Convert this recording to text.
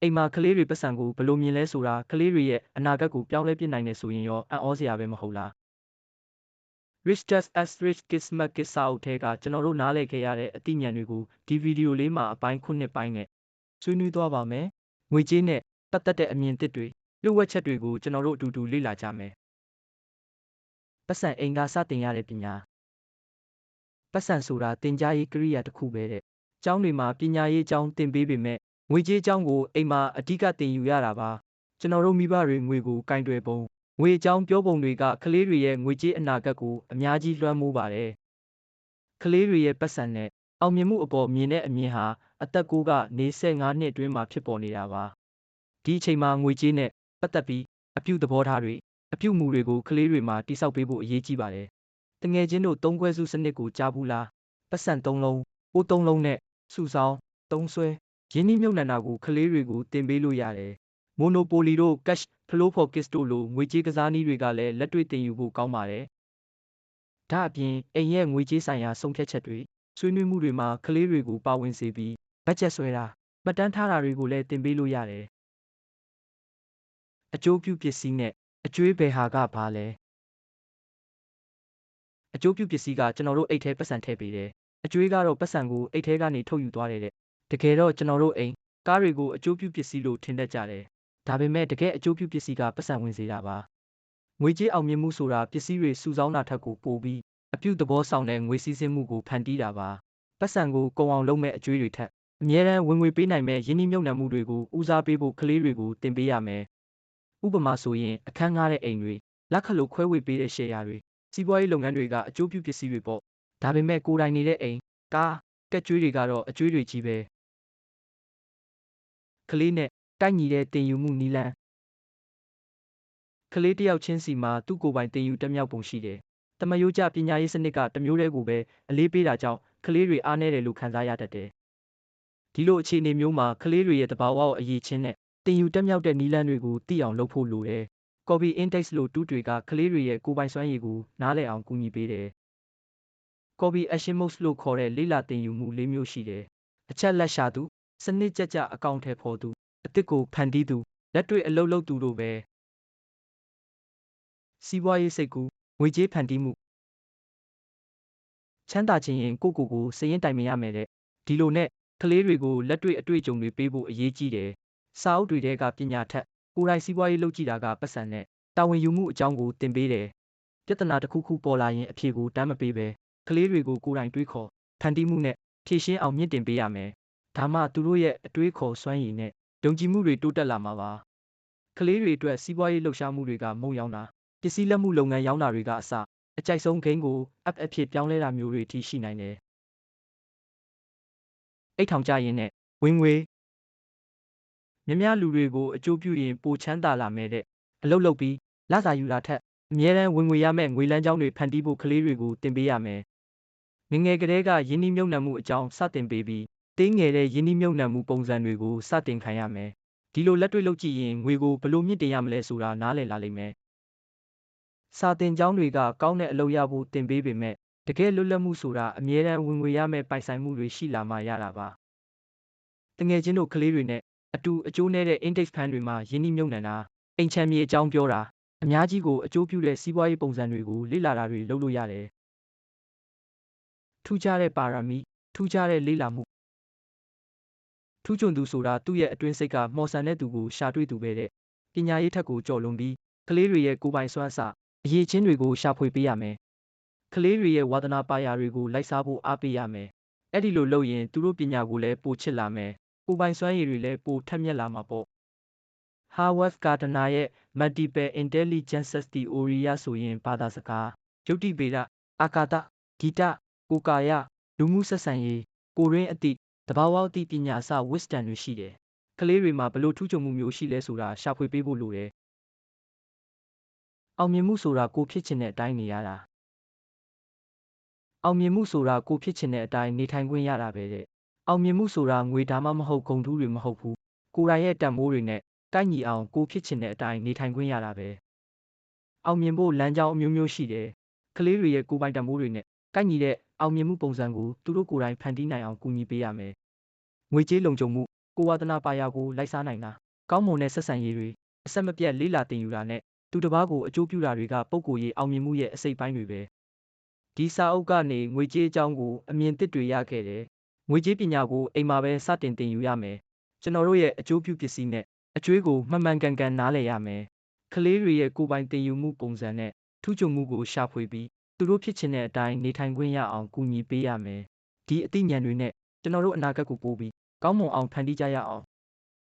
အိမ်မှာကလေးတွေပတ်စံကိုဘယ်လိုမြင်လဲဆိုတာကလေးတွေရဲ့အနာဂတ်ကိုပြောင်းလဲပြစ်နိုင်တယ်ဆိုရင်ရောအံ့ဩစရာပဲမဟုတ်လား Rich Dad as Rich Kids Smart Kids စာအုပ်ထဲကကျွန်တော်တို့နားလည်ခဲ့ရတဲ့အသိဉာဏ်တွေကိုဒီဗီဒီယိုလေးမှာအပိုင်း9ပိုင်းနဲ့ဆွေးနွေးသွားပါမယ်။ငွေကြေးနဲ့ပတ်သက်တဲ့အမြင်သစ်တွေလျှို့ဝှက်ချက်တွေကိုကျွန်တော်တို့အတူတူလေ့လာကြမယ်။ပတ်စံအိမ်ကစတင်ရတဲ့ပညာပတ်စံဆိုတာသင်ကြားရေးကိရိယာတစ်ခုပဲတဲ့။ကျောင်းတွေမှာပညာရေးအကြောင်းသင်ပေးပေမဲ့ငွေကြေးအကြောင်းကိုအိမ်မှာအဓိကသင်ယူရတာပါ။ကျွန်တော်တို့မိဘတွေငွေကိုကင်တွယ်ပုံငွေအကြောင်းပြောပုံတွေကကလေးတွေရဲ့ငွေကြေးအနာဂတ်ကိုအများကြီးလွှမ်းမိုးပါတယ်။ကလေးတွေရဲ့ပတ်စံနဲ့အောင်မြင်မှုအပေါ်မြင်တဲ့အမြင်ဟာအသက်9ကနေ15နှစ်အတွင်းမှာဖြစ်ပေါ်နေတာပါ။ဒီအချိန်မှာငွေကြေးနဲ့ပတ်သက်ပြီးအပြုသဘောထားတွေအပြုမူတွေကိုကလေးတွေမှာတိစောက်ပေးဖို့အရေးကြီးပါတယ်။တငယ်ချင်းတို့သုံးခွဲစုစနစ်ကိုကြားဘူးလား။ပတ်စံ3လုံး၊ပိုး3လုံးနဲ့စုဆောင်းသုံးဆွဲရင်းနှီးမြှုပ်နှံတာကိုကလေးတွေကိုသင်ပေးလို့ရတယ်။ Monopoly တို့ Cash Flow for Kids တို့လိုငွေကြေးကစားနည်းတွေကလည်းလက်တွေ့သင်ယူဖို့ကောင်းပါတယ်။ဒါအပြင်အိမ်ရဲ့ငွေကြေးဆိုင်ရာဆုံးဖြတ်ချက်တွေဆွေးနွေးမှုတွေမှာကလေးတွေကိုပါဝင်စေပြီးဘတ်ဂျက်ဆွဲတာမှတ်တမ်းထားတာတွေကိုလည်းသင်ပေးလို့ရတယ်။အကျိုးပြုပစ္စည်းနဲ့အကျွေးဘယ်ဟာကဘာလဲအကျိုးပြုပစ္စည်းကကျွန်တော်တို့အိတ်ထဲပတ်စံထည့်ပေးတယ်။အကျွေးကတော့ပတ်စံကိုအိတ်ထဲကနေထုတ်ယူသွားတယ်တဲ့။တကယ်တော့ကျွန်တော်တို့အိမ်ကားတွေကိုအကျိုးပြုပစ္စည်းလို့ထင်တတ်ကြတယ်။ဒါပေမဲ့တကယ်အကျိုးပြုပစ္စည်းကပတ်စံဝင်စေတာပါ။ငွေကြေးအောင်မြင်မှုဆိုတာပစ္စည်းတွေစုဆောင်းတာထက်ကိုပိုပြီးအပြုသဘောဆောင်တဲ့ငွေစည်းစိမ်မှုကိုဖန်တီးတာပါ။ပတ်စံကိုကုန်အောင်လုပ်မဲ့အကျွေးတွေထက်အမြဲတမ်းဝင်ငွေပေးနိုင်မဲ့ယင်းနှိမ့်မြုပ်နှံမှုတွေကိုဦးစားပေးဖို့ကလေးတွေကိုသင်ပေးရမယ်။ဥပမာဆိုရင်အခန်းငှားတဲ့အိမ်တွေလက်ခလို့ခွဲဝေပေးတဲ့ရှယ်ယာတွေစီးပွားရေးလုပ်ငန်းတွေကအကျိုးပြုပစ္စည်းတွေပေါ့ဒါပေမဲ့ကိုယ်တိုင်နေတဲ့အိမ်ကားကက်ကျွေးတွေကတော့အကျွေးတွေကြီးပဲကလေးနဲ့တိုက်ညီတဲ့တင်ယူမှုနီလန်းကလေးတယောက်ချင်းစီမှာသူ့ကိုယ်ပိုင်တင်ယူတက်မြောက်ပုံရှိတယ်တမယိုးကျပညာရေးစနစ်ကတမျိုးတည်းကိုပဲအလေးပေးတာကြောင့်ကလေးတွေအားနည်းတယ်လို့ခံစားရတတ်တယ်ဒီလိုအခြေအနေမျိုးမှာကလေးတွေရဲ့တဘာဝကိုအရေးချင်းနဲ့တင်ယူတက်မြောက်တဲ့နီလန်းတွေကိုသိအောင်လုပ်ဖို့လိုတယ်Copy Index လို့တူးတွေကကလေးတွေရဲ့ကိုယ်ပိုင်စွမ်းရည်ကိုနားလည်အောင်ကူညီပေးတယ်။ Copy Action Modes လို့ခေါ်တဲ့လေ့လာသင်ယူမှု၄မျိုးရှိတယ်။အချက်လက်ရှာသူစနစ်ကျကျအကောင့်ထဲပေါ်သူအသစ်ကိုဖန်တီးသူလက်တွေ့အလုပ်လုပ်သူတို့ပဲ။စီးပွားရေးစိတ်ကူးငွေကြေးဖန်တီးမှုချမ်းသာခြင်းရင်ကိုစရင်တိုင်မရမယ်တဲ့။ဒီလိုနဲ့ကလေးတွေကိုလက်တွေ့အတွေ့အကြုံတွေပေးဖို့အရေးကြီးတယ်။စာအုပ်တွေထဲကပညာထက်ကိုယ်တိုင်စီးပွားရေးလုပ်ကြည့်တာကပတ်စံနဲ့တာဝန်ယူမှုအကြောင်းကိုသင်ပေးတယ်။ပြဿနာတစ်ခုခုပေါ်လာရင်အဖြေကိုတမ်းမပေးပဲကလေးတွေကိုကိုယ်တိုင်တွေးခေါ်ဖန်တီးမှုနဲ့ဖြည့်ရှင်းအောင်မြင့်တင်ပေးရမယ်။ဒါမှသူတို့ရဲ့အတွေးခေါ်စွမ်းရည်နဲ့ယုံကြည်မှုတွေတိုးတက်လာမှာပါ။ကလေးတွေအတွက်စီးပွားရေးလှုပ်ရှားမှုတွေကမုံရောင်းတာပစ္စည်းလက်မှုလုပ်ငန်းရောင်းတာတွေကအစအကြိုက်ဆုံးဂိမ်းကို app အဖြစ်ပြောင်းလဲတာမျိုးတွေထိရှိနိုင်တယ်။အိတ်ထောင်ကြရင်နဲ့ဝင်ငွေများလူတွေကိုအကျိုးပြုရင်ပိုချမ်းသာလာမယ်တဲ့အလုပ်လုပ်ပြီးလစာယူတာထက်အမြဲတမ်းဝင်ငွေရမယ့်ငွေလမ်းကြောင်းတွေဖန်တီးဖို့ကလေးတွေကိုသင်ပေးရမယ်။ငယ်ငယ်ကတည်းကယင်းနှိမ့်မြုပ်နှံမှုအကြောင်းစတင်ပေးပြီးတင်းငယ်တဲ့ယင်းနှိမ့်မြုပ်နှံမှုပုံစံတွေကိုစတင်ခံရမယ်။ဒီလိုလက်တွေ့လုပ်ကြည့်ရင်ငွေကိုဘယ်လိုမြင့်တင်ရမလဲဆိုတာနားလည်လာလိမ့်မယ်။စာသင်ကျောင်းတွေကကောင်းတဲ့အလုပ်ရဖို့သင်ပေးပေမဲ့တကယ်လွတ်လပ်မှုဆိုတာအမြဲတမ်းဝင်ငွေရမယ့်ပိုင်ဆိုင်မှုတွေရှိလာမှရတာပါ။တငယ်ချင်းတို့ကလေးတွေနဲ့အတူအကျိုးနည်းတဲ့ index fund တွေမှာယင်းနှိမ့်မြုပ်နှံတာအိမ်ချမ်းမြေအကြောင်းပြောတာအများကြီးကိုအကျိုးပြုတဲ့စီးပွားရေးပုံစံတွေကိုလေ့လာတာတွေလုပ်လို့ရတယ်။ထူးခြားတဲ့ပါရမီထူးခြားတဲ့လေ့လာမှုထူးချွန်သူဆိုတာသူ့ရဲ့အတွင်းစိတ်ကမော်ဆန်တဲ့သူကိုရှာတွေ့သူပဲတဲ့ပညာရေးထက်ကိုကြော်လွန်ပြီးကလေးတွေရဲ့ကိုယ်ပိုင်စွမ်းအစအရေးချင်းတွေကိုရှာဖွေပေးရမယ်။ကလေးတွေရဲ့ဝါသနာပါရာတွေကိုလိုက်စားဖို့အားပေးရမယ်။အဲ့ဒီလိုလုပ်ရင်သူတို့ပညာကိုလည်းပိုချစ်လာမယ်။ကိုယ်ပိုင်စွမ်းရည်တွေလည်းပိုထက်မြက်လာမှာပေါ့။ Howard Gardner ရဲ့ Multiple Intelligences Theory ရဆိုရင်ဘာသာစကားယုတ်တိဗေဒအာကာသဂီတကိုကာယလူမှုဆက်ဆံရေးကိုရင်းအသည့်တဘာဝအသည့်ပညာအစ wisdom တွေရှိတယ်။ကလေးတွေမှာဘလို့ထူးချွန်မှုမျိုးရှိလဲဆိုတာရှာဖွေပေးဖို့လိုတယ်။အောင်မြင်မှုဆိုတာကိုဖြစ်ချင်တဲ့အတိုင်းနေရတာအောင်မြင်မှုဆိုတာကိုဖြစ်ချင်တဲ့အတိုင်းနေထိုင်ခွင့်ရတာပဲတဲ့အောင်မြင်မှုဆိုတာငွေဒါမှမဟုတ်ဂုဏ်ထူးတွေမဟုတ်ဘူးကိုယ်တိုင်ရဲ့တန်ဖိုးတွေနဲ့တိုက်ညီအောင်ကိုဖြစ်ချင်တဲ့အတိုင်းနေထိုင်ခွင့်ရတာပဲအောင်မြင်ဖို့လမ်းကြောင်းအမျိုးမျိုးရှိတယ်ကလေးတွေရဲ့ကိုယ်ပိုင်တန်ဖိုးတွေနဲ့ကိုက်ညီတဲ့အောင်မြင်မှုပုံစံကိုသူတို့ကိုယ်တိုင်ဖန်တီးနိုင်အောင်ကူညီပေးရမယ်ငွေကြေးလုံခြုံမှု ကိုယ်ဝါသနာပါရာကိုလိုက်စားနိုင်တာကောင်းမွန်တဲ့ဆက်ဆံရေးတွေအဆက်မပြတ်လေးလာသင်ယူတာနဲ့သူတစ်ပါးကိုအကျိုးပြုတာတွေကပုဂ္ဂိုလ်ရေးအောင်မြင်မှုရဲ့အစိတ်ပိုင်းတွေပဲဒီစာအုပ်ကနေငွေကြေးအကြောင်းကိုအမြင်သစ်တွေရခဲ့တယ်ငွေကြေးပညာကိုအိမ်မှာပဲစတင်သင်ယူရမယ်ကျွန်တော်တို့ရဲ့အကျိုးပြုပစ္စည်းနဲ့အကျွေးကိုမှန်မှန်ကန်ကန်နားလည်ရမယ်ကလေးတွေရဲ့ကိုယ်ပိုင်သင်ယူမှုပုံစံနဲ့ထူးချွန်မှုကိုရှာဖွေပြီးသူတို့ဖြစ်ချင်တဲ့အတိုင်းနေထိုင်ခွင့်ရအောင်ကူညီပေးရမယ်ဒီအသိဉာဏ်တွေနဲ့ကျွန်တော်တို့အနာဂတ်ကိုပို့ပြီးကောင်းမွန်အောင်ဖန်တီးကြရအောင်